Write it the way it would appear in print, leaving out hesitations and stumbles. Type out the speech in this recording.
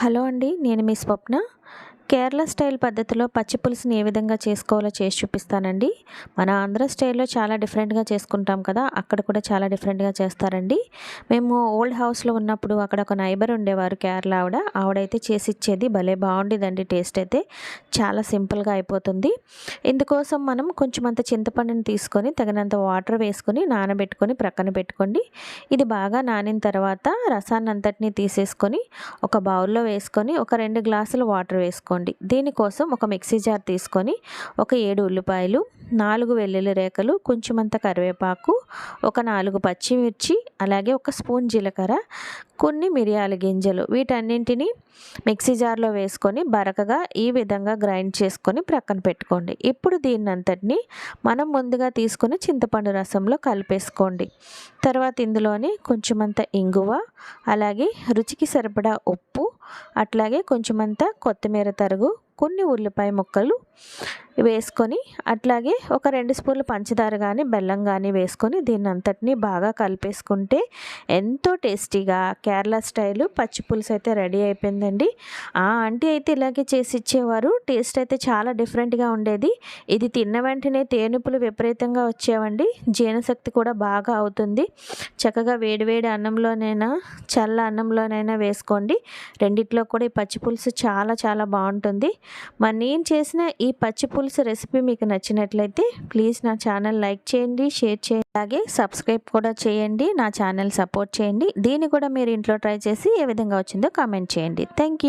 Hello అండి, నేను మీ స్వప్న. Kerala style పద్ధతిలో పచ్చి పులుసుని ఏ విధంగా చేసుకోవాలో చేసి చూపిస్తానండి. మన ఆంధ్ర స్టైల్లో చాలా డిఫరెంట్గా చేసుకుంటాం కదా, అక్కడ కూడా చాలా డిఫరెంట్గా చేస్తారండి. మేము ఓల్డ్ హౌస్లో ఉన్నప్పుడు అక్కడ ఒక నైబర్ ఉండేవారు, కేరళ ఆవిడైతే చేసి ఇచ్చేది. భలే బాగుండేదండి. టేస్ట్ అయితే చాలా సింపుల్గా అయిపోతుంది. ఇందుకోసం మనం కొంచెం అంత చింతపండుని తీసుకొని తగినంత వాటర్ వేసుకొని నానబెట్టుకొని ప్రక్కన పెట్టుకోండి. ఇది బాగా నానిన తర్వాత రసాన్ని అంతటినీ తీసేసుకొని ఒక బౌల్లో వేసుకొని ఒక 2 గ్లాసుల వాటర్ వేసుకోండి. దీనికోసం ఒక మిక్సీ జార్ తీసుకొని ఒక 7 ఉల్లిపాయలు, 4 వెల్లుల్లి రేఖలు, కొంచెమంత కరివేపాకు, ఒక 4 పచ్చిమిర్చి, అలాగే ఒక స్పూన్ జీలకర్ర, కొన్ని మిరియాల గింజలు, వీటన్నింటినీ మిక్సీ జార్లో వేసుకొని బరకగా ఈ విధంగా గ్రైండ్ చేసుకొని ప్రక్కన పెట్టుకోండి. ఇప్పుడు దీన్నంతటినీ మనం ముందుగా తీసుకుని చింతపండు రసంలో కలిపేసుకోండి. తర్వాత ఇందులోని కొంచెమంత ఇంగువ, అలాగే రుచికి సరిపడా ఉప్పు, అట్లాగే కొంచెమంత కొత్తిమీర తరుగు, కొన్ని ఉల్లిపాయ ముక్కలు వేసుకొని, అట్లాగే ఒక 2 స్పూన్లు పంచదార కానీ బెల్లం కానీ వేసుకొని దీన్ని అంతటినీ బాగా కలిపేసుకుంటే ఎంతో టేస్టీగా కేరళ స్టైలు పచ్చి పులుసు అయితే రెడీ అయిపోయిందండి. ఆ ఆంటీ అయితే ఇలాగే చేసి ఇచ్చేవారు. టేస్ట్ అయితే చాలా డిఫరెంట్గా ఉండేది. ఇది తిన్న వెంటనే తేనుపులు విపరీతంగా వచ్చేవండి. జీర్ణశక్తి కూడా బాగా అవుతుంది. చక్కగా వేడివేడి అన్నంలోనైనా చల్ల అన్నంలోనైనా వేసుకోండి. రెండిట్లో కూడా ఈ పచ్చి పులుసు చాలా చాలా బాగుంటుంది. మరి నేను చేసిన ఈ పచ్చి పులుసు రెసిపీ మీకు నచ్చినట్లయితే ప్లీజ్ నా ఛానల్ లైక్ చేయండి, షేర్ చేయండి, అలాగే సబ్స్క్రైబ్ కూడా చేయండి. నా ఛానల్ సపోర్ట్ చేయండి. దీన్ని కూడా మీరు ఇంట్లో ట్రై చేసి ఏ విధంగా వచ్చిందో కామెంట్ చేయండి. Thank you.